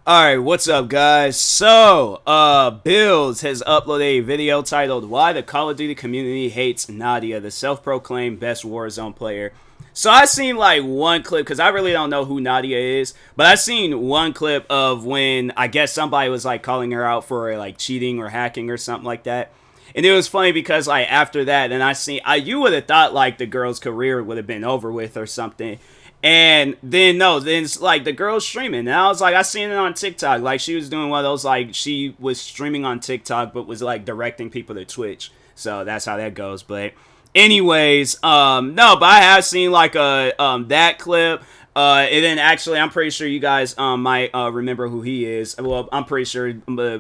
Alright, what's up guys? So, Bills has uploaded a video titled Why the Call of Duty Community Hates Nadia, the self-proclaimed best Warzone player. So I seen like one clip, because I really don't know who Nadia is, but I seen one clip of when I guess somebody was like calling her out for like cheating or hacking or something like that. And it was funny because like after that, and you would have thought like the girl's career would have been over with or something. And then no, then it's like the girl's streaming. And I was like, I seen it on TikTok. Like she was doing one of those, like she was streaming on TikTok, but was like directing people to Twitch. So that's how that goes. But anyways, no, but I have seen like that clip. And then actually, I'm pretty sure you guys might remember who he is. Well, I'm pretty sure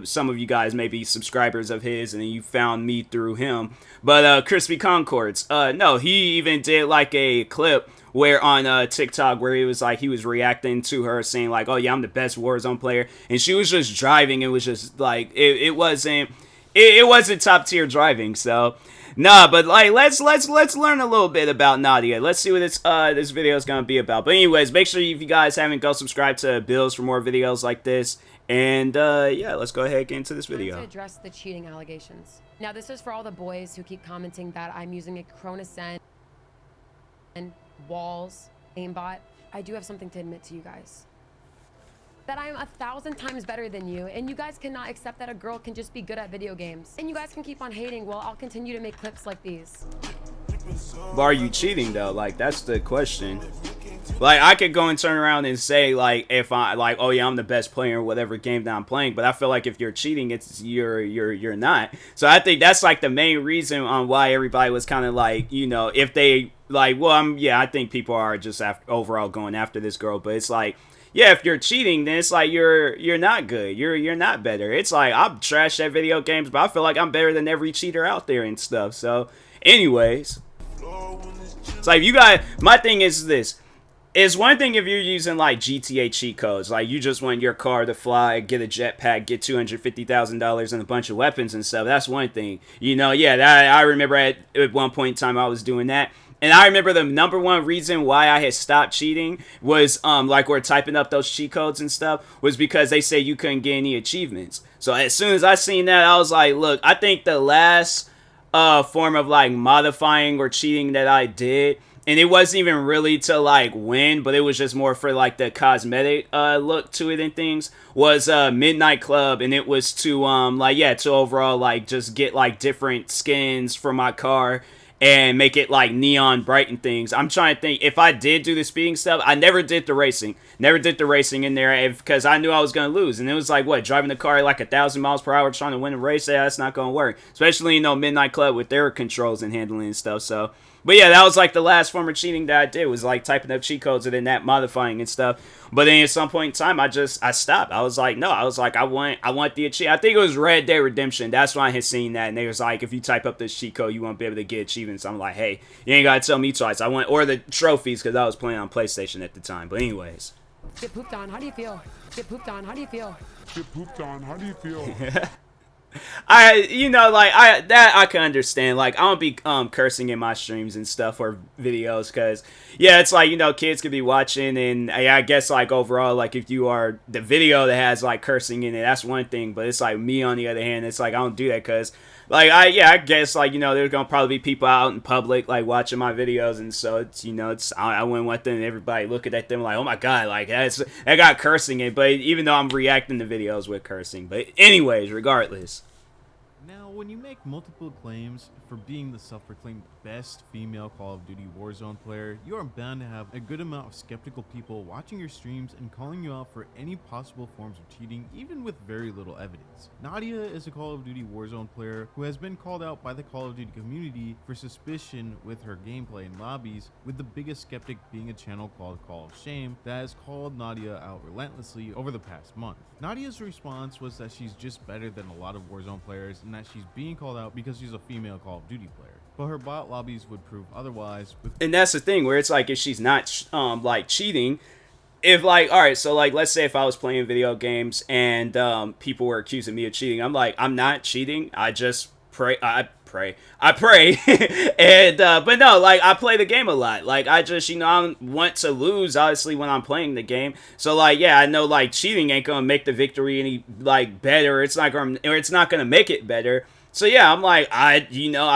some of you guys may be subscribers of his, and you found me through him. But Crispy Concords, no, he even did like a clip where on TikTok where he was reacting to her saying like, oh yeah, I'm the best Warzone player, and she was just driving. It was just like it wasn't top tier driving. So nah, but like let's learn a little bit about Nadia. Let's see what this video is gonna be about. But anyways, make sure if you guys haven't, go subscribe to Bills for more videos like this. And yeah, let's go ahead and get into this video. To address the cheating allegations. Now this is for all the boys who keep commenting that I'm using a Chronosend and walls aimbot. I do have something to admit to you guys. That I am 1,000 times better than you, and you guys cannot accept that a girl can just be good at video games. And you guys can keep on hating while I'll continue to make clips like these. But are you cheating though? Like that's the question. Like I could go and turn around and say like if I like, oh yeah, I'm the best player in whatever game that I'm playing, but I feel like if you're cheating, it's you're not. So I think that's like the main reason on why everybody was kind of like, you know, if they like, well, yeah, I think people are just overall going after this girl, but it's like, yeah, if you're cheating, then it's like you're not good. You're not better. It's like I'm trash at video games, but I feel like I'm better than every cheater out there and stuff. So, anyways, it's like you got. My thing is this. It's one thing if you're using like GTA cheat codes, like you just want your car to fly, get a jetpack, get $250,000 and a bunch of weapons and stuff. That's one thing, you know. Yeah, I remember at one point in time I was doing that. And I remember the number one reason why I had stopped cheating was, like we're typing up those cheat codes and stuff, was because they say you couldn't get any achievements. So as soon as I seen that, I was like, look, I think the last form of like modifying or cheating that I did, and it wasn't even really to like win, but it was just more for like the cosmetic look to it and things, was Midnight Club. And it was to like, yeah, to overall like just get like different skins for my car and make it like neon bright and things. I'm trying to think if I did do the speeding stuff. I never did the racing. Never did the racing in there because I knew I was going to lose. And it was like, what, driving the car at like 1,000 miles per hour trying to win a race? Yeah, that's not going to work. Especially, you know, Midnight Club with their controls and handling and stuff. So, but yeah, that was like the last form of cheating that I did, was like typing up cheat codes and then that modifying and stuff. But then at some point in time, I stopped. I was like, no, I want the achievement. I think it was Red Dead Redemption. That's when I had seen that. And they was like, if you type up this cheat code, you won't be able to get achievements. I'm like, hey, you ain't got to tell me twice. Or the trophies, because I was playing on PlayStation at the time. But anyways. Get pooped on, how do you feel? Get pooped on, how do you feel? Get pooped on, how do you feel? You know, like I can understand. Like I don't be cursing in my streams and stuff or videos, because yeah, it's like, you know, kids could be watching, and I guess like overall, like if you are the video that has like cursing in it, that's one thing. But it's like me on the other hand, it's like I don't do that because like I guess like, you know, there's gonna probably be people out in public like watching my videos, and so it's, you know, it's I wouldn't want them, everybody looking at them like, oh my god, like that got cursing in it. But even though I'm reacting to videos with cursing, but anyways, regardless. Now, when you make multiple claims for being the self-proclaimed best female Call of Duty Warzone player, you are bound to have a good amount of skeptical people watching your streams and calling you out for any possible forms of cheating, even with very little evidence. Nadia is a Call of Duty Warzone player who has been called out by the Call of Duty community for suspicion with her gameplay in lobbies, with the biggest skeptic being a channel called Call of Shame that has called Nadia out relentlessly over the past month. Nadia's response was that she's just better than a lot of Warzone players and that she's being called out because she's a female Call of Duty player. But her bot lobbies would prove otherwise. And that's the thing where it's like, if she's not like cheating, if like, all right, so like let's say if I was playing video games and people were accusing me of cheating, I'm like, I'm not cheating. I I pray. And but no, like I play the game a lot. Like I just, you know, I don't want to lose obviously when I'm playing the game. So like yeah, I know like cheating ain't gonna make the victory any like better. It's not gonna make it better. So yeah, I'm like I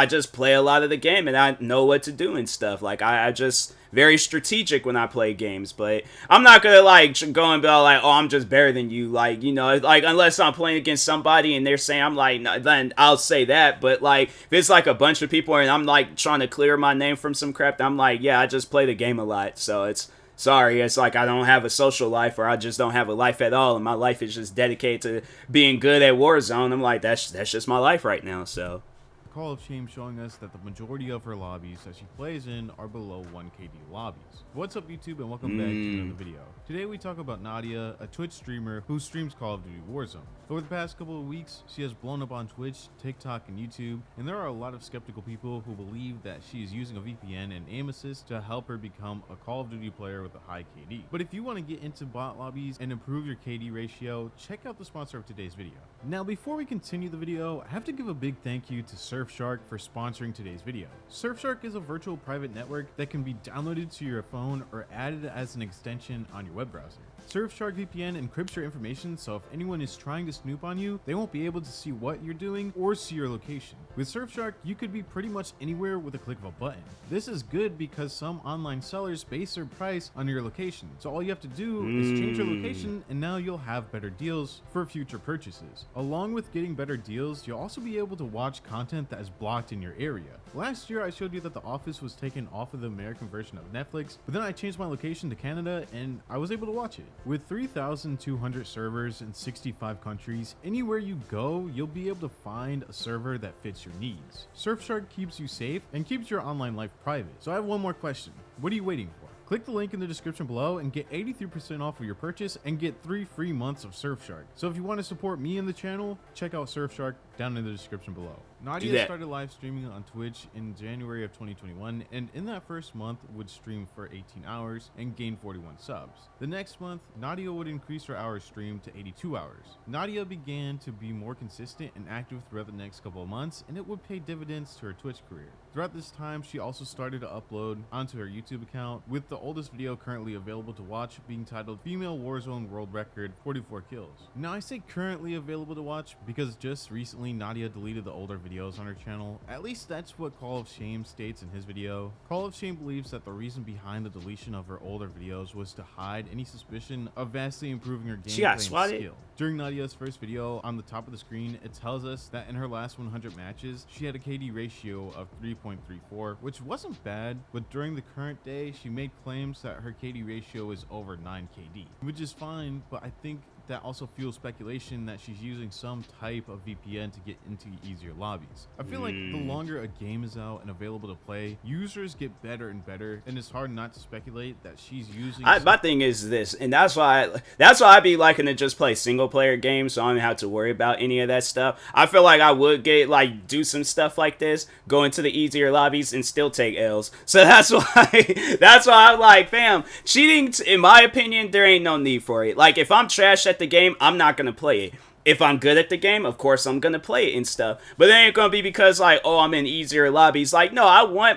just play a lot of the game and I know what to do and stuff. Like I just very strategic when I play games, but I'm not gonna like go and be all like, oh, I'm just better than you, like, you know, like unless I'm playing against somebody and they're saying I'm like, no, then I'll say that. But like if it's like a bunch of people and I'm like trying to clear my name from some crap, I'm like, yeah, I just play the game a lot, so it's sorry, it's like I don't have a social life or I just don't have a life at all, and my life is just dedicated to being good at Warzone. I'm like, that's just my life right now, so. Call of Shame showing us that the majority of her lobbies that she plays in are below 1 KD lobbies. What's up YouTube and welcome back to another video. Today we talk about Nadia, a Twitch streamer who streams Call of Duty Warzone. Over the past couple of weeks, she has blown up on Twitch, TikTok, and YouTube, and there are a lot of skeptical people who believe that she is using a VPN and aim assist to help her become a Call of Duty player with a high KD. But if you want to get into bot lobbies and improve your KD ratio, check out the sponsor of today's video. Now before we continue the video, I have to give a big thank you to Surfshark for sponsoring today's video. Surfshark is a virtual private network that can be downloaded to your phone or added as an extension on your web browser. Surfshark VPN encrypts your information, so if anyone is trying to snoop on you, they won't be able to see what you're doing or see your location. With Surfshark, you could be pretty much anywhere with a click of a button. This is good because some online sellers base their price on your location, so all you have to do is change your location and now you'll have better deals for future purchases. Along with getting better deals, you'll also be able to watch content that is blocked in your area. Last year I showed you that The Office was taken off of the American version of Netflix, but then I changed my location to Canada and I was able to watch it. With 3,200 servers in 65 countries, anywhere you go, you'll be able to find a server that fits your needs. Surfshark keeps you safe and keeps your online life private. So I have one more question. What are you waiting for? Click the link in the description below and get 83% off of your purchase and get 3 free months of Surfshark. So if you want to support me and the channel, check out Surfshark down in the description below. Nadia started live streaming on Twitch in January of 2021, and in that first month would stream for 18 hours and gain 41 subs. The next month, Nadia would increase her hours streamed to 82 hours. Nadia began to be more consistent and active throughout the next couple of months, and it would pay dividends to her Twitch career. Throughout this time, she also started to upload onto her YouTube account, with the oldest video currently available to watch being titled Female Warzone World Record 44 Kills. Now I say currently available to watch because just recently Nadia deleted the older videos on her channel. At least that's what Call of Shame states in his video. Call of Shame believes that the reason behind the deletion of her older videos was to hide any suspicion of vastly improving her gameplay and skill. During Nadia's first video, on the top of the screen, it tells us that in her last 100 matches, she had a KD ratio of 3.34, which wasn't bad, but during the current day, she made claims that her KD ratio is over 9 KD, which is fine, but I think that also fuels speculation that she's using some type of VPN to get into easier lobbies. I feel like the longer a game is out and available to play, users get better and better, and it's hard not to speculate that she's using. My thing is this, and that's why I be liking to just play single player games, so I don't have to worry about any of that stuff. I feel like I would do some stuff like this, go into the easier lobbies, and still take L's. So that's why I'm like, fam, cheating, in my opinion, there ain't no need for it. Like, if I'm trash at the game, I'm not gonna play it. If I'm good at the game, of course I'm gonna play it and stuff. But it ain't gonna be because like, oh, I'm in easier lobbies. Like, no,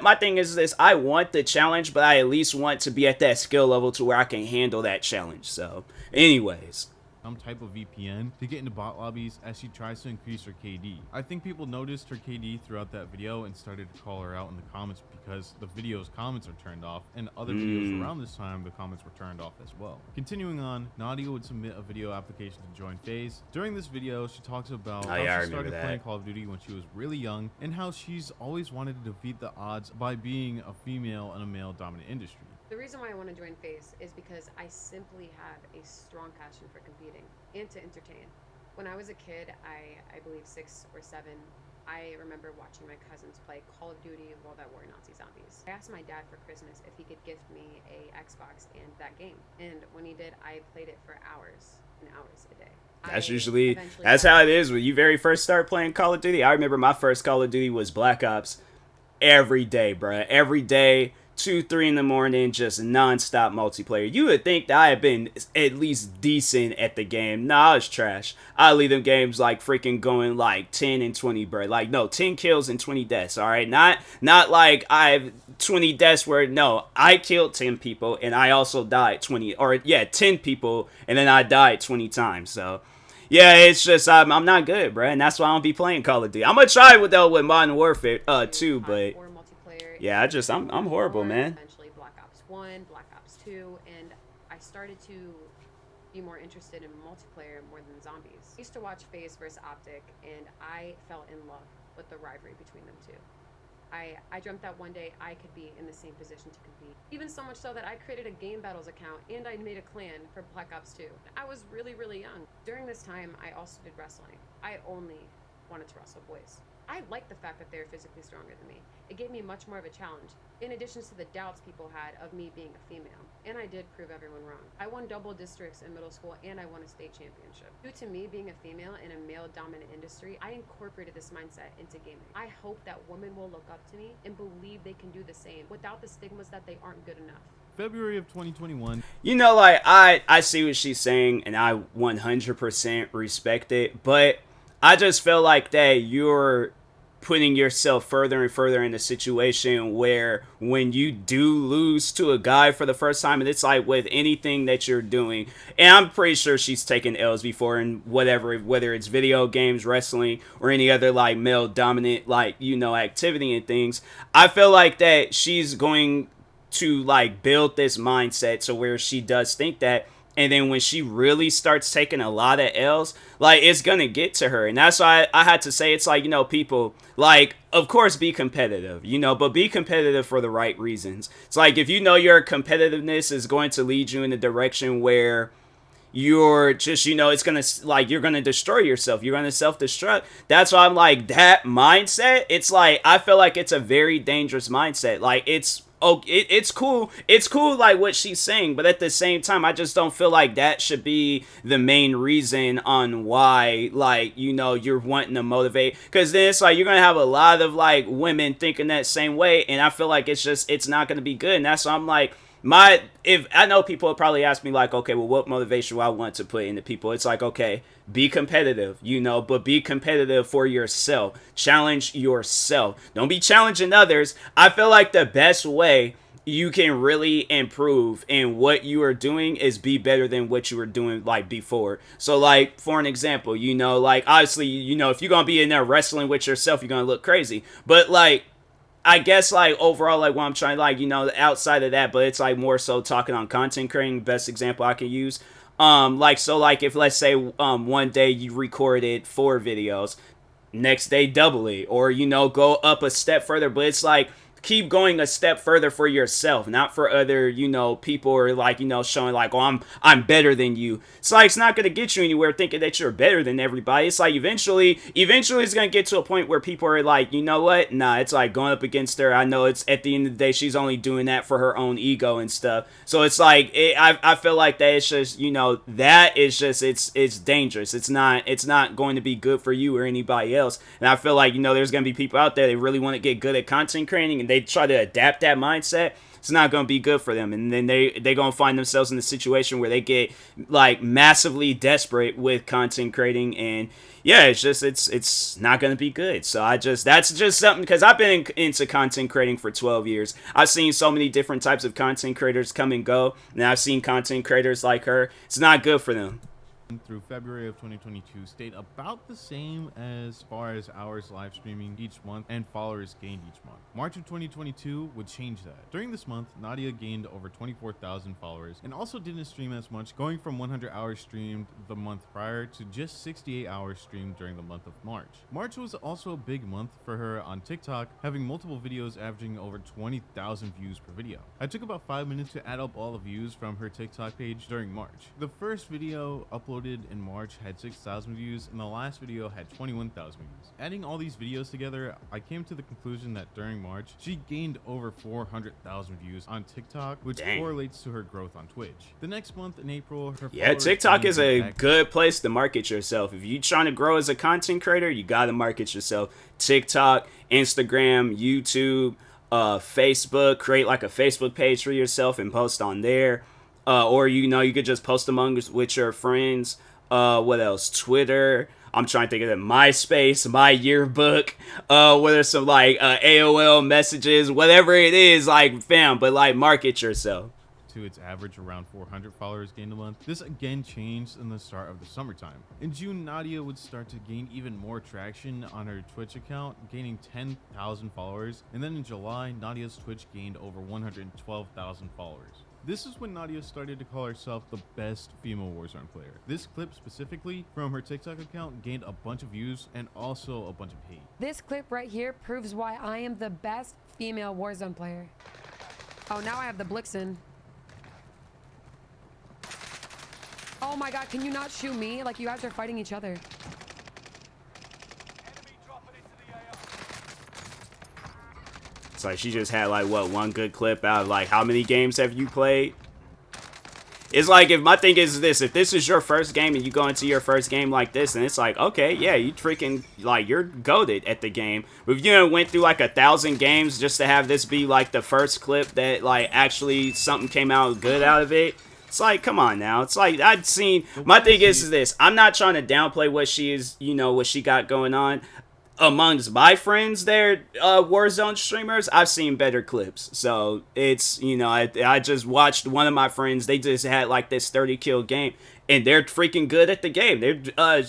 my thing is this, I want the challenge, but I at least want to be at that skill level to where I can handle that challenge. So, anyways. Some type of VPN to get into bot lobbies as she tries to increase her KD. I think people noticed her KD throughout that video and started to call her out in the comments because the video's comments are turned off, and other videos around this time the comments were turned off as well. Continuing on, Nadia would submit a video application to join FaZe. During this video, she talks about how she started playing Call of Duty when she was really young and how she's always wanted to defeat the odds by being a female in a male-dominant industry. The reason why I want to join FaZe is because I simply have a strong passion for competing and to entertain. When I was a kid, I believe 6 or 7, I remember watching my cousins play Call of Duty World at War Nazi Zombies. I asked my dad for Christmas if he could gift me a Xbox and that game. And when he did, I played it for hours and hours a day. That's how it is when you very first start playing Call of Duty. I remember my first Call of Duty was Black Ops. Every day, bruh. Every day, 2, 3 in the morning, just non-stop multiplayer. You would think that I had been at least decent at the game. Nah, I was trash. I lead them games like freaking going like 10 and 20, bro. Like, no, 10 kills and 20 deaths, all right? Not like I have 20 deaths where, no, I killed 10 people and I also died 20, or yeah, 10 people and then I died 20 times, so... Yeah, it's just I'm not good, bro, and that's why I don't be playing Call of Duty. I'm gonna try with Modern Warfare 2, but yeah, I'm horrible, man. Eventually Black Ops 1, Black Ops 2, and I started to be more interested in multiplayer more than zombies. I used to watch FaZe vs Optic, and I fell in love with the rivalry between them two. I dreamt that one day I could be in the same position to compete. Even so much so that I created a Game Battles account and I made a clan for Black Ops 2. I was really, really young. During this time, I also did wrestling. I only wanted to wrestle boys. I liked the fact that they're physically stronger than me. It gave me much more of a challenge, in addition to the doubts people had of me being a female. And I did prove everyone wrong. I won double districts in middle school and I won a state championship. Due to me being a female in a male-dominant industry, I incorporated this mindset into gaming. I hope that women will look up to me and believe they can do the same without the stigmas that they aren't good enough. February of 2021. You know, like, I see what she's saying, and I 100% respect it, but I just feel like that you're putting yourself further and further in a situation where when you do lose to a guy for the first time, and it's like with anything that you're doing, and I'm pretty sure she's taken L's before in whatever, whether it's video games, wrestling, or any other like male dominant, like, you know, activity and things. I feel like that she's going to like build this mindset to where she does think that, and then when she really starts taking a lot of L's, like, it's gonna get to her. And that's why I had to say, it's like, you know, people, like, of course, be competitive, you know, but be competitive for the right reasons. It's like, if you know your competitiveness is going to lead you in a direction where you're just, you know, it's gonna, like, you're gonna destroy yourself, you're gonna self-destruct. That's why I'm like, that mindset, it's like, I feel like it's a very dangerous mindset. Like, it's cool. It's cool, like, what she's saying, but at the same time, I just don't feel like that should be the main reason on why, like, you know, you're wanting to motivate. Because then it's like, you're going to have a lot of, like, women thinking that same way, and I feel like it's not going to be good. And that's why I'm like, if I know people will probably ask me, like, okay, well, what motivation do I want to put into people? It's like, okay, be competitive, you know, but be competitive for yourself. Challenge yourself. Don't be challenging others. I feel like the best way you can really improve in what you are doing is be better than what you were doing, like, before. So, like, for an example, you know, like, obviously, you know, if you're gonna be in there wrestling with yourself, you're gonna look crazy. But, like, I guess, like, overall, like, what I'm trying, like, you know, outside of that, but it's, like, more so talking on content creating, best example I can use. Like, so, like, if, let's say, one day you recorded 4 videos, next day double it, or, you know, go up a step further, but it's, like, keep going a step further for yourself, not for other, you know, people, or, like, you know, showing like, oh, I'm better than you. It's like, it's not going to get you anywhere thinking that you're better than everybody. It's like, eventually it's going to get to a point where people are like, you know what? Nah, it's like going up against her. I know it's at the end of the day, she's only doing that for her own ego and stuff. So it's like, I feel like that it's just, you know, that is just, it's dangerous. It's not going to be good for you or anybody else. And I feel like, you know, there's going to be people out there that really want to get good at content creating, and they try to adapt that mindset. It's not going to be good for them, and then they're going to find themselves in a situation where they get, like, massively desperate with content creating, and yeah, it's not going to be good. So that's just something, because I've been into content creating for 12 years. I've seen so many different types of content creators come and go, and I've seen content creators like her. It's not good for them. Through February of 2022 stayed about the same as far as hours live streaming each month and followers gained each month. March of 2022 would change that. During this month, Nadia gained over 24,000 followers and also didn't stream as much, going from 100 hours streamed the month prior to just 68 hours streamed during the month of March. March was also a big month for her on TikTok, having multiple videos averaging over 20,000 views per video. I took about 5 minutes to add up all the views from her TikTok page during March. The first video uploaded in March had 6,000 views, and the last video had 21,000 views. Adding all these videos together, I came to the conclusion that during March, she gained over 400,000 views on TikTok, which correlates to her growth on Twitch. The next month in April, her TikTok is a good place to market yourself. If you're trying to grow as a content creator, you got to market yourself. TikTok, Instagram, YouTube, Facebook, create like a Facebook page for yourself and post on there. Or you know, you could just post among with your friends. What else? Twitter. I'm trying to think of it. MySpace, my yearbook. What are some like AOL messages, whatever it is, like fam. But like, market yourself. To its average around 400 followers gained a month. This again changed in the start of the summertime. In June, Nadia would start to gain even more traction on her Twitch account, gaining 10,000 followers. And then in July, Nadia's Twitch gained over 112,000 followers. This is when Nadia started to call herself the best female Warzone player. This clip specifically from her TikTok account gained a bunch of views and also a bunch of hate. This clip right here proves why I am the best female Warzone player. Oh, now I have the Blixen. Oh my god, can you not shoot me? Like, you guys are fighting each other. It's like she just had like what, one good clip out of like how many games have you played? It's like, if my thing is this, if this is your first game and you go into your first game like this, and it's like, okay, yeah, you freaking, like, you're goated at the game. But if you went through like 1,000 games just to have this be like the first clip that like actually something came out good out of it, it's like, come on now. It's like, I've seen, my thing is this, I'm not trying to downplay what she is, you know, what she got going on. Amongst my friends, they're Warzone streamers, I've seen better clips. So it's, you know, I just watched one of my friends, they just had like this 30 kill game, and they're freaking good at the game. They're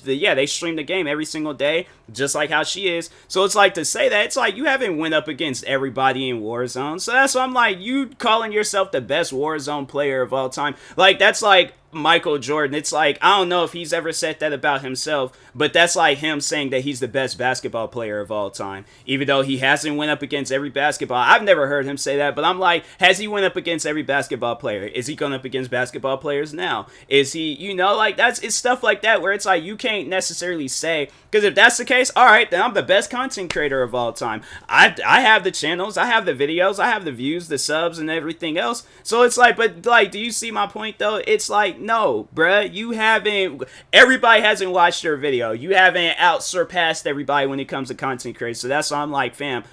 yeah, they stream the game every single day, just like how she is. So it's like, to say that, it's like you haven't went up against everybody in Warzone. So that's why I'm like, you calling yourself the best Warzone player of all time, like, that's like Michael Jordan. It's like, I don't know if he's ever said that about himself, but that's like him saying that he's the best basketball player of all time, even though he hasn't went up against every basketball. I've never heard him say that, but I'm like, has he went up against every basketball player? Is he going up against basketball players now? Is he, you know, like, it's stuff like that where it's like, you can't necessarily say, because if that's the case, all right, then I'm the best content creator of all time. I have the channels, I have the videos, I have the views, the subs, and everything else. So it's like, but like, do you see my point though? It's like, no, bruh, you haven't, everybody hasn't watched your video. You haven't out-surpassed everybody when it comes to content creation. So that's why I'm like, fam,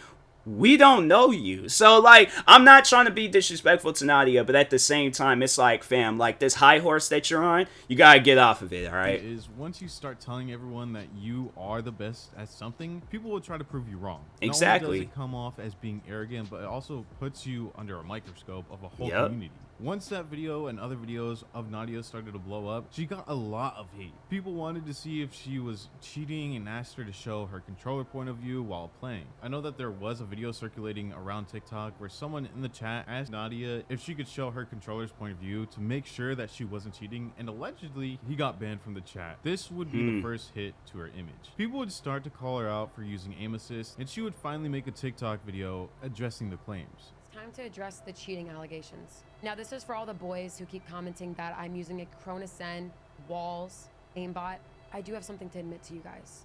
we don't know you. So like, I'm not trying to be disrespectful to Nadia, but at the same time, it's like, fam, like, this high horse that you're on, you gotta get off of it, all right? Is once you start telling everyone that you are the best at something, people will try to prove you wrong. Exactly. Not only does it come off as being arrogant, but it also puts you under a microscope of a whole Yep. community. Once that video and other videos of Nadia started to blow up, she got a lot of hate. People wanted to see if she was cheating and asked her to show her controller point of view while playing. I know that there was a video circulating around TikTok where someone in the chat asked Nadia if she could show her controller's point of view to make sure that she wasn't cheating, and allegedly he got banned from the chat. This would be the first hit to her image. People would start to call her out for using aim assist, and she would finally make a TikTok video addressing the claims. Time to address the cheating allegations. Now, this is for all the boys who keep commenting that I'm using a Chronosend, walls, aimbot. I do have something to admit to you guys.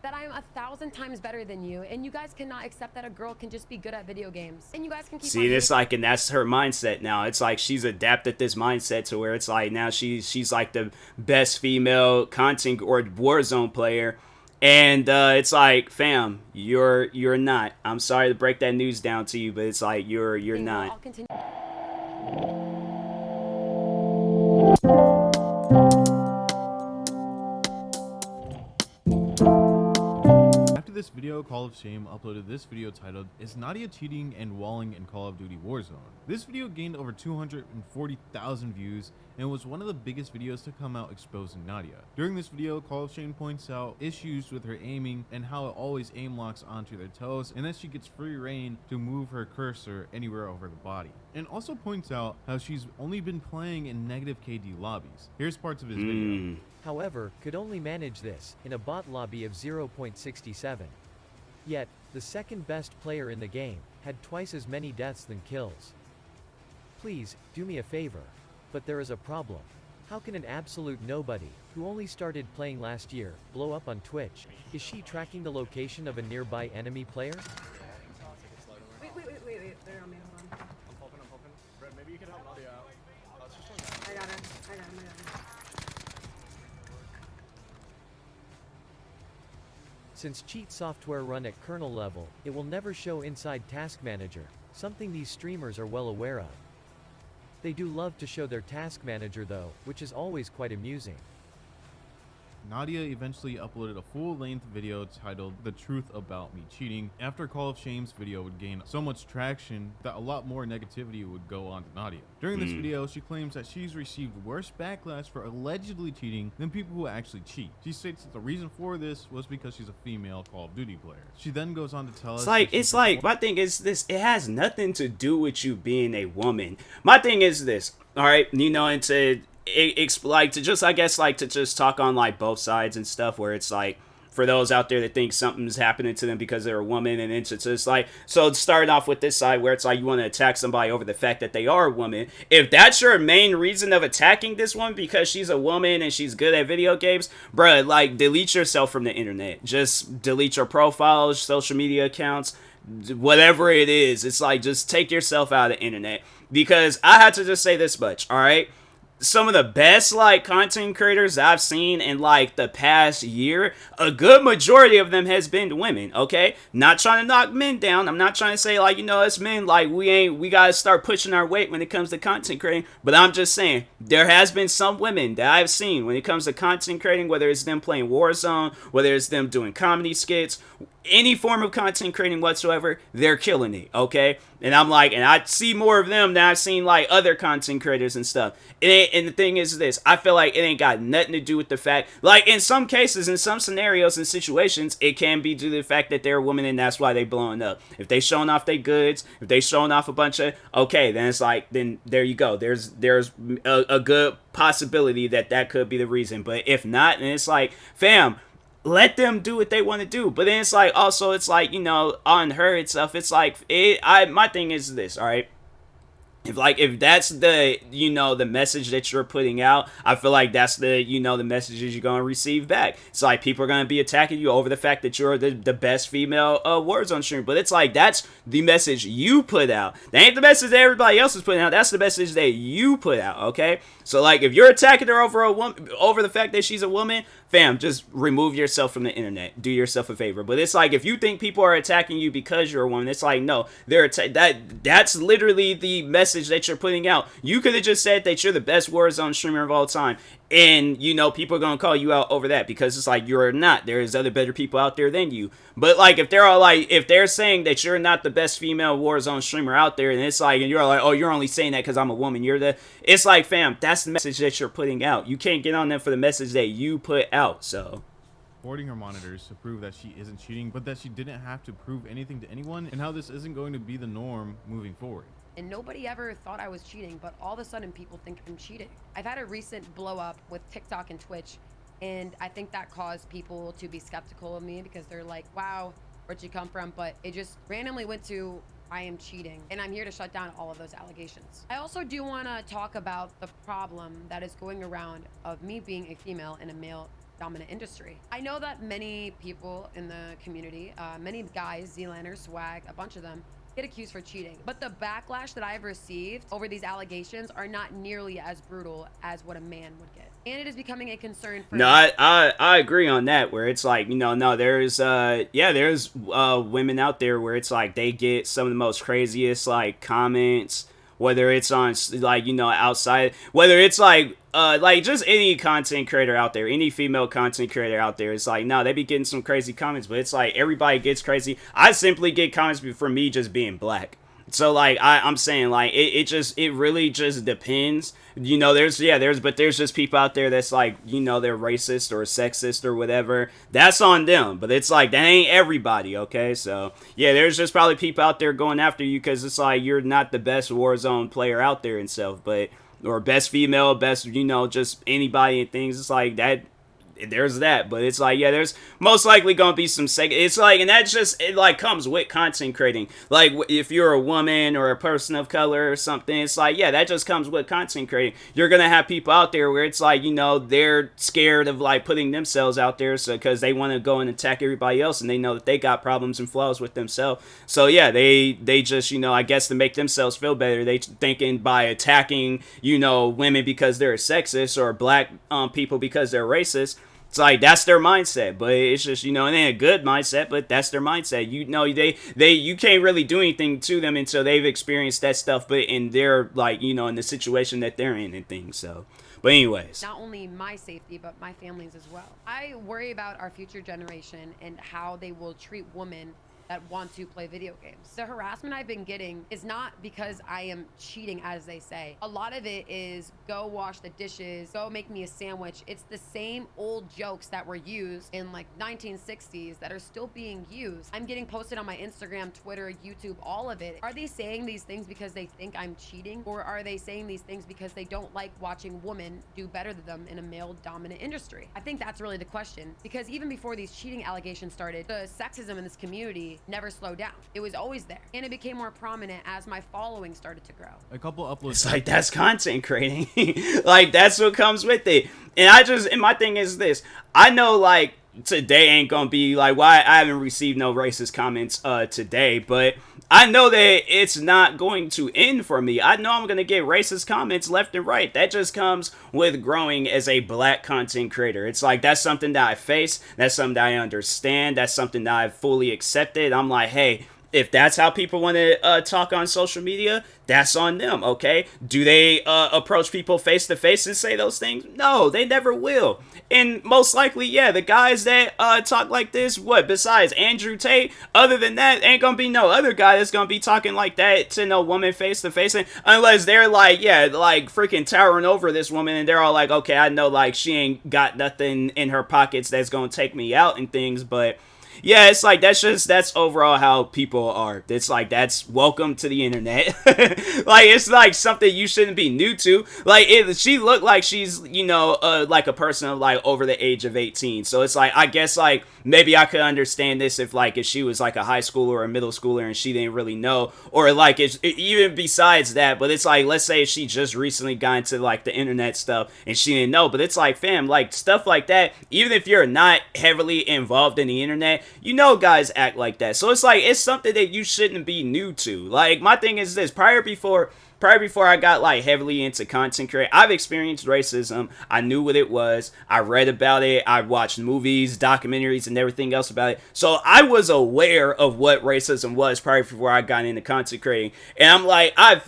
That I am 1,000 times better than you, and you guys cannot accept that a girl can just be good at video games. And you guys can keep See, this like, and that's her mindset now. It's like she's adapted this mindset to where it's like now she's like the best female content or Warzone player. And it's like, fam, you're not. I'm sorry to break that news down to you, but it's like you're not. I'll continue. After this video, Call of Shame uploaded this video titled, "Is Nadia cheating and walling in Call of Duty Warzone?" This video gained over 240,000 views and was one of the biggest videos to come out exposing Nadia. During this video, Call of Shame points out issues with her aiming and how it always aim locks onto their toes, and that she gets free reign to move her cursor anywhere over the body. And also points out how she's only been playing in negative KD lobbies. Here's parts of his video. However, could only manage this in a bot lobby of 0.67. Yet, the second best player in the game had twice as many deaths than kills. Please, do me a favor. But there is a problem. How can an absolute nobody, who only started playing last year, blow up on Twitch? Is she tracking the location of a nearby enemy player? Wait, they're on me, hold on. I'm popping. Brett, maybe you can help Nadia out. I got him. Since cheat software run at kernel level, it will never show inside Task Manager, something these streamers are well aware of. They do love to show their Task Manager though, which is always quite amusing. Nadia eventually uploaded a full-length video titled "The Truth About Me Cheating" after Call of Shame's video would gain so much traction that a lot more negativity would go on to Nadia. During this video, she claims that she's received worse backlash for allegedly cheating than people who actually cheat. She states that the reason for this was because she's a female Call of Duty player. She then goes on to tell us It's like my thing is this, it has nothing to do with you being a woman. My thing is this, all right, you know, and to like to just, I guess, like to just talk on like both sides and stuff, where it's like for those out there that think something's happening to them because they're a woman, and it's just like, so starting off with this side where it's like you want to attack somebody over the fact that they are a woman. If that's your main reason of attacking this one because she's a woman and she's good at video games, bruh, like delete yourself from the internet. Just delete your profiles, social media accounts, whatever it is. It's like just take yourself out of the internet, because I had to just say this much, all right? Some of the best like content creators I've seen in like the past year, a good majority of them has been women. Okay, not trying to knock men down. I'm not trying to say like, you know, us men, like we gotta start pushing our weight when it comes to content creating. But I'm just saying there has been some women that I've seen when it comes to content creating, whether it's them playing Warzone, whether it's them doing comedy skits, any form of content creating whatsoever, they're killing it, okay? And I'm like, and I see more of them than I've seen like other content creators and stuff. And the thing is this, I feel like it ain't got nothing to do with the fact, like in some cases, in some scenarios and situations, it can be due to the fact that they're a woman and that's why they blowing up. If they showing off their goods, if they showing off a bunch of, okay, then it's like, then there you go. There's a good possibility that that could be the reason. But if not, then it's like, fam, let them do what they want to do. But then it's like, also it's like, you know, on her itself, it's like, my thing is this, all right? If that's the, you know, the message that you're putting out, I feel like that's the, you know, the messages you're going to receive back. It's like people are going to be attacking you over the fact that you're the best female Warzone streamer. But it's like, that's the message you put out. That ain't the message that everybody else is putting out. That's the message that you put out, okay? So like, if you're attacking her over the fact that she's a woman, fam, just remove yourself from the internet. Do yourself a favor. But it's like, if you think people are attacking you because you're a woman, it's like, no, that's literally the message that you're putting out. You could have just said that you're the best Warzone streamer of all time, and you know people are gonna call you out over that, because it's like, you're not. There's other better people out there than you. But like, if they're saying that you're not the best female Warzone streamer out there, and it's like, and you're like, oh, you're only saying that because I'm a woman, it's like, fam, that's the message that you're putting out. You can't get on them for the message that you put out. So boarding her monitors to prove that she isn't cheating, but that she didn't have to prove anything to anyone, and how this isn't going to be the norm moving forward. And nobody ever thought I was cheating, but all of a sudden people think I'm cheating. I've had a recent blow up with TikTok and Twitch, and I think that caused people to be skeptical of me, because they're like, wow, where'd you come from? But it just randomly went to, I am cheating, and I'm here to shut down all of those allegations. I also do want to talk about the problem that is going around of me being a female in a male dominant industry. I know that many people in the community, many guys, Zealander, Swag, a bunch of them, get accused for cheating, but the backlash that I've received over these allegations are not nearly as brutal as what a man would get, and it is becoming a concern for no, I agree on that, where it's like, you know, no, there's women out there where it's like they get some of the most craziest like comments, whether it's on like, you know, outside, whether it's like just any content creator out there, any female content creator out there, it's like, no, they be getting some crazy comments, but it's like everybody gets crazy. I simply get comments for me just being black. So like, I'm saying like, it really just depends. You know, there's just people out there that's like, you know, they're racist or sexist or whatever. That's on them. But it's like, that ain't everybody, okay? So yeah, there's just probably people out there going after you because it's like, you're not the best Warzone player out there and stuff, but, or best female, best, you know, just anybody and things. It's like that. There's that, but it's like, yeah, there's most likely gonna be some it's like, and that just, it like comes with content creating. Like, if you're a woman or a person of color or something, it's like, yeah, that just comes with content creating. You're gonna have people out there where it's like, you know, they're scared of like putting themselves out there, so because they want to go and attack everybody else, and they know that they got problems and flaws with themselves. So yeah, they just, you know, I guess to make themselves feel better, they thinking by attacking, you know, women because they're sexist or black people because they're racist, It's like that's their mindset, but it's just, you know, it ain't a good mindset, but that's their mindset. You know, you can't really do anything to them until they've experienced that stuff, but in their, like, you know, in the situation that they're in and things. So, but anyways, not only my safety, but my family's as well. I worry about our future generation and how they will treat women that want to play video games. The harassment I've been getting is not because I am cheating, as they say. A lot of it is go wash the dishes, go make me a sandwich. It's the same old jokes that were used in like 1960s that are still being used. I'm getting posted on my Instagram, Twitter, YouTube, all of it. Are they saying these things because they think I'm cheating? Or are they saying these things because they don't like watching women do better than them in a male-dominant industry? I think that's really the question, because even before these cheating allegations started, the sexism in this community never slowed down. It was always there, and it became more prominent as my following started to grow. A couple uploads. it's like that's content creating. Like that's what comes with it. And my thing is this. I know like today ain't gonna be like, why I haven't received no racist comments today, but I know that it's not going to end for me. I know I'm gonna get racist comments left and right. That just comes with growing as a black content creator. It's like that's something that I face, that's something that I understand, that's something that I've fully accepted. I'm like, hey, if that's how people want to talk on social media, that's on them, okay? Do they approach people face to face and say those things? No, they never will. And most likely, yeah, the guys that talk like this, what, besides Andrew Tate, other than that, ain't gonna be no other guy that's gonna be talking like that to no woman face to face, unless they're like, yeah, like freaking towering over this woman and they're all like, okay, I know like she ain't got nothing in her pockets that's gonna take me out and things, but yeah, it's like that's overall how people are. It's like that's welcome to the internet. Like it's like something you shouldn't be new to. Like she looked like she's, you know, like a person of like over the age of 18. So it's like I guess like maybe I could understand this if she was like a high schooler or a middle schooler and she didn't really know, or like even besides that. But it's like, let's say she just recently got into like the internet stuff and she didn't know. But it's like, fam, like stuff like that. Even if you're not heavily involved in the internet, you know guys act like that. So it's like it's something that you shouldn't be new to. Like my thing is this, prior before I got like heavily into content creation, I've experienced racism. I knew what it was. I read about it. I watched movies, documentaries, and everything else about it. So I was aware of what racism was prior before I got into content creating. And I'm like, I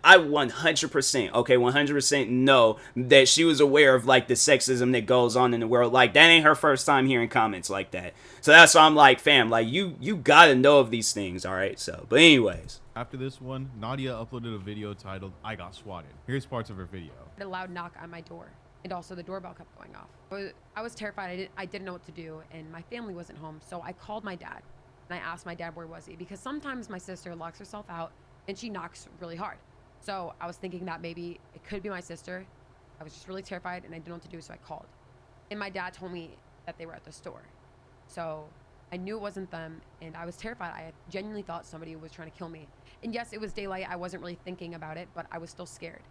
100%, okay, 100% know that she was aware of like the sexism that goes on in the world. Like that ain't her first time hearing comments like that. So that's why I'm like, fam, like you gotta know of these things, all right? So, but anyways. After this one, Nadia uploaded a video titled, I Got Swatted. Here's parts of her video. A loud knock on my door, and also the doorbell kept going off. I was terrified. I didn't know what to do, and my family wasn't home, so I called my dad, and I asked my dad where was he, because sometimes my sister locks herself out, and she knocks really hard. So I was thinking that maybe it could be my sister. I was just really terrified, and I didn't know what to do, so I called. And my dad told me that they were at the store. So I knew it wasn't them, and I was terrified. I genuinely thought somebody was trying to kill me. And yes, it was daylight. I wasn't really thinking about it, but I was still scared.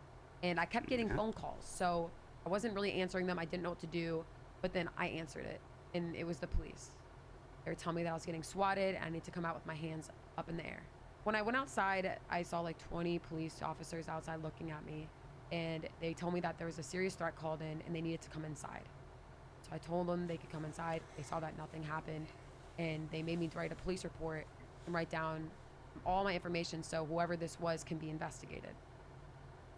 And I kept getting phone calls, so I wasn't really answering them. I didn't know what to do, but then I answered it, and it was the police. They were telling me that I was getting swatted, and I need to come out with my hands up in the air. When I went outside, I saw like 20 police officers outside looking at me, and they told me that there was a serious threat called in, and they needed to come inside. So I told them they could come inside. They saw that nothing happened, and they made me write a police report and write down all my information so whoever this was can be investigated.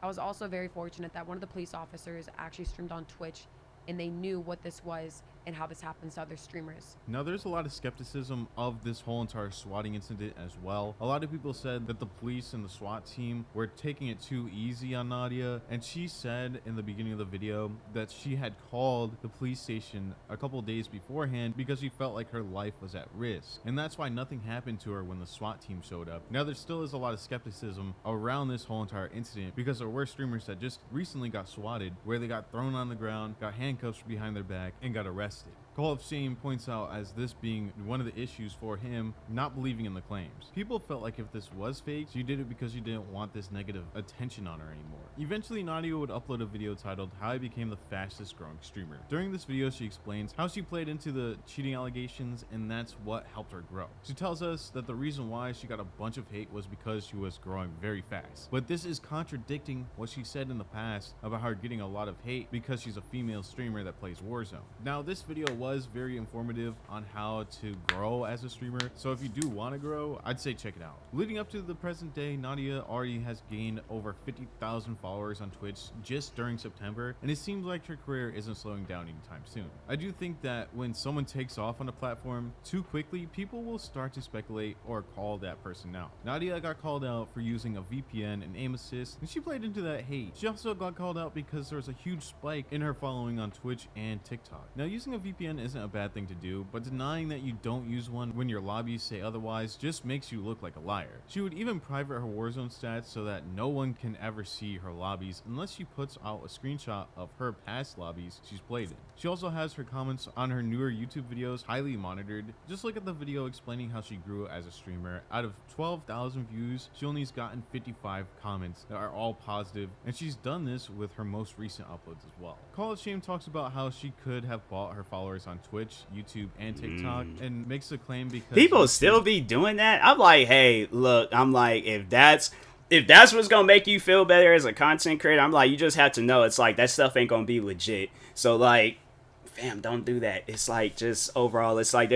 I was also very fortunate that one of the police officers actually streamed on Twitch, and they knew what this was and how this happens to other streamers. Now, there's a lot of skepticism of this whole entire swatting incident as well. A lot of people said that the police and the SWAT team were taking it too easy on Nadia, and she said in the beginning of the video that she had called the police station a couple days beforehand because she felt like her life was at risk, and that's why nothing happened to her when the SWAT team showed up. Now, there still is a lot of skepticism around this whole entire incident because there were streamers that just recently got swatted, where they got thrown on the ground, got handcuffs behind their back, and got arrested. Call of Shame points out as this being one of the issues for him not believing in the claims. People felt like if this was fake, she did it because she didn't want this negative attention on her anymore. Eventually, Nadia would upload a video titled How I Became the Fastest Growing Streamer. During this video, she explains how she played into the cheating allegations, and that's what helped her grow. She tells us that the reason why she got a bunch of hate was because she was growing very fast. But this is contradicting what she said in the past about her getting a lot of hate because she's a female streamer that plays Warzone. Now, this this video was very informative on how to grow as a streamer, so if you do want to grow, I'd say check it out. Leading up to the present day, Nadia already has gained over 50,000 followers on Twitch just during September, and it seems like her career isn't slowing down anytime soon. I do think that when someone takes off on a platform too quickly, people will start to speculate or call that person out. Nadia got called out for using a VPN and aim assist, and she played into that hate. She also got called out because there was a huge spike in her following on Twitch and TikTok. Now, using a VPN isn't a bad thing to do, but denying that you don't use one when your lobbies say otherwise just makes you look like a liar. She would even private her Warzone stats so that no one can ever see her lobbies unless she puts out a screenshot of her past lobbies she's played in. She also has her comments on her newer YouTube videos highly monitored. Just look at the video explaining how she grew as a streamer. Out of 12,000 views, she only's gotten 55 comments that are all positive, and she's done this with her most recent uploads as well. Call It Shame talks about how she could have bought her followers on Twitch, YouTube, and TikTok, and makes a claim because people still be doing that. I'm like, hey, look, I'm like, if that's what's gonna make you feel better as a content creator, I'm like, you just have to know it's like that stuff ain't gonna be legit. So like, fam, don't do that. It's like, just overall, it's like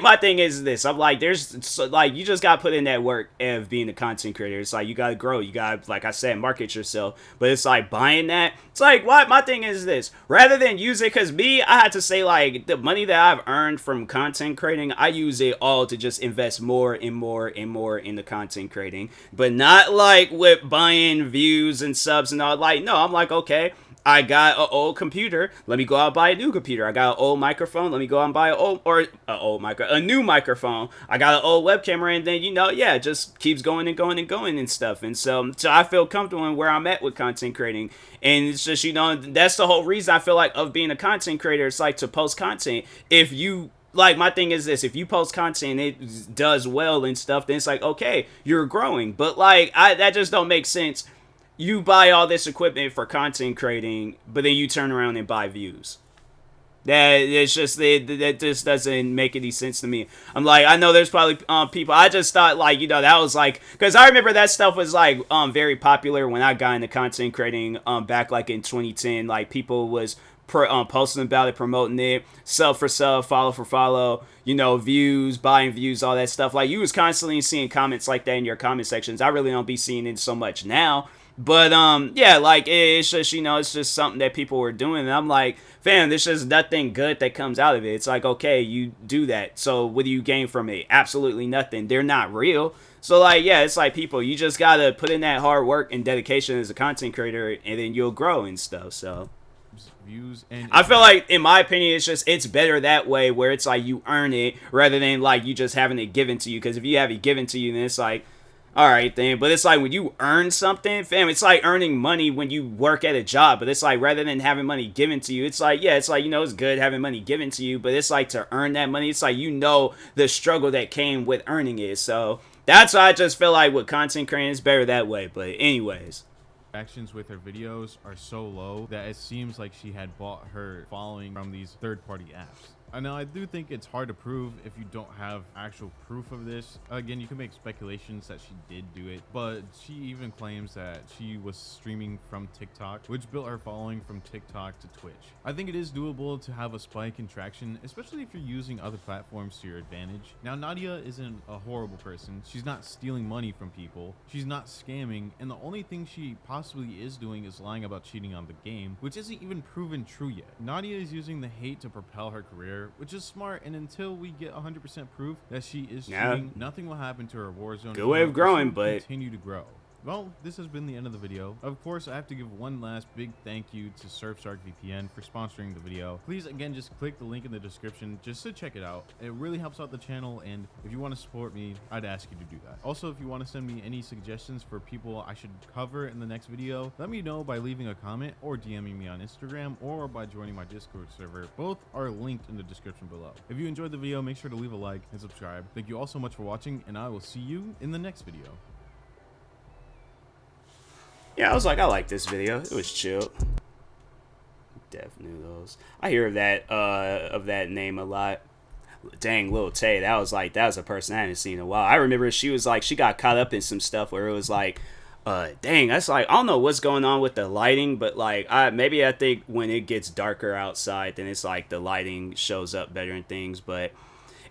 my thing is this. I'm like, like, you just gotta put in that work of being a content creator. It's like, you gotta grow. You gotta, like I said, market yourself. But it's like, buying that, it's like, what? My thing is this. Rather than use it, because I had to say, like, the money that I've earned from content creating, I use it all to just invest more and more and more into content creating. But not like with buying views and subs and all. Like, no, I'm like, okay, I got an old computer. Let me go out and buy a new computer. I got an old microphone. Let me go out and buy a new microphone. I got an old web camera, and then, you know, yeah, it just keeps going and going and going and stuff. And so I feel comfortable in where I'm at with content creating. And it's just, you know, that's the whole reason I feel like of being a content creator. It's like to post content. If you, like, my thing is this, if you post content and it does well and stuff, then it's like, okay, you're growing. But like, that just don't make sense. You buy all this equipment for content creating, but then you turn around and buy views. That just doesn't make any sense to me. I'm like, I know there's probably people. I just thought, like, you know, that was like, because I remember that stuff was like very popular when I got into content creating back like in 2010. Like, people was posting about it, promoting it, sub for sub, follow for follow, you know, views, buying views, all that stuff. Like, you was constantly seeing comments like that in your comment sections. I really don't be seeing it so much now. But, yeah, like, it's just, you know, it's just something that people were doing. And I'm like, fam, there's just nothing good that comes out of it. It's like, okay, you do that. So what do you gain from it? Absolutely nothing. They're not real. So, like, yeah, it's like, people, you just got to put in that hard work and dedication as a content creator, and then you'll grow and stuff. So views, and I feel like, in my opinion, it's better that way, where it's like you earn it rather than like you just having it given to you. Because if you have it given to you, then it's like, all right then. But it's like when you earn something, fam, it's like earning money when you work at a job. But it's like, rather than having money given to you, it's like, yeah, it's like, you know, it's good having money given to you, but it's like to earn that money, it's like, you know, the struggle that came with earning it. So that's why I just feel like with content creating, it's better that way. But anyways, actions with her videos are so low that it seems like she had bought her following from these third-party apps. I know, I do think it's hard to prove if you don't have actual proof of this. Again, you can make speculations that she did do it, but she even claims that she was streaming from TikTok, which built her following from TikTok to Twitch. I think it is doable to have a spike in traction, especially if you're using other platforms to your advantage. Now, Nadia isn't a horrible person. She's not stealing money from people. She's not scamming, and the only thing she possibly is doing is lying about cheating on the game, which isn't even proven true yet. Nadia is using the hate to propel her career, which is smart, and until we get 100% proof that she is cheating, nothing will happen to her Warzone. Good way of growing, but continue to grow. Well, this has been the end of the video. Of course, I have to give one last big thank you to Surfshark VPN for sponsoring the video. Please, again, just click the link in the description just to check it out. It really helps out the channel, and if you want to support me, I'd ask you to do that. Also, if you want to send me any suggestions for people I should cover in the next video, let me know by leaving a comment or DMing me on Instagram or by joining my Discord server. Both are linked in the description below. If you enjoyed the video, make sure to leave a like and subscribe. Thank you all so much for watching, and I will see you in the next video. yeah, I was like, I like this video. It was chill. Definitely those. I hear of that name a lot. Dang, Lil Tay. That was a person I hadn't seen in a while. I remember she was like, she got caught up in some stuff where it was like, Dang, that's like, I don't know what's going on with the lighting, but like, maybe I think when it gets darker outside, then it's like the lighting shows up better and things. But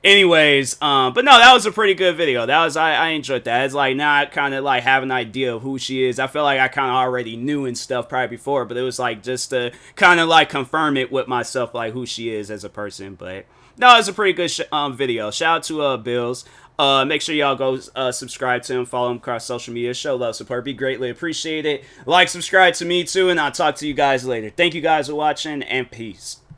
anyways, but no, that was a pretty good video. That was, I enjoyed that. It's like, now I kind of like have an idea of who she is. I feel like I kind of already knew and stuff probably before, but it was like just to kind of like confirm it with myself, like who she is as a person. But no, it was a pretty good video. Shout out to Bills. Make sure y'all go subscribe to him, follow him across social media, show love, support, be greatly appreciated. Like, subscribe to me too, and I'll talk to you guys later. Thank you guys for watching, and peace.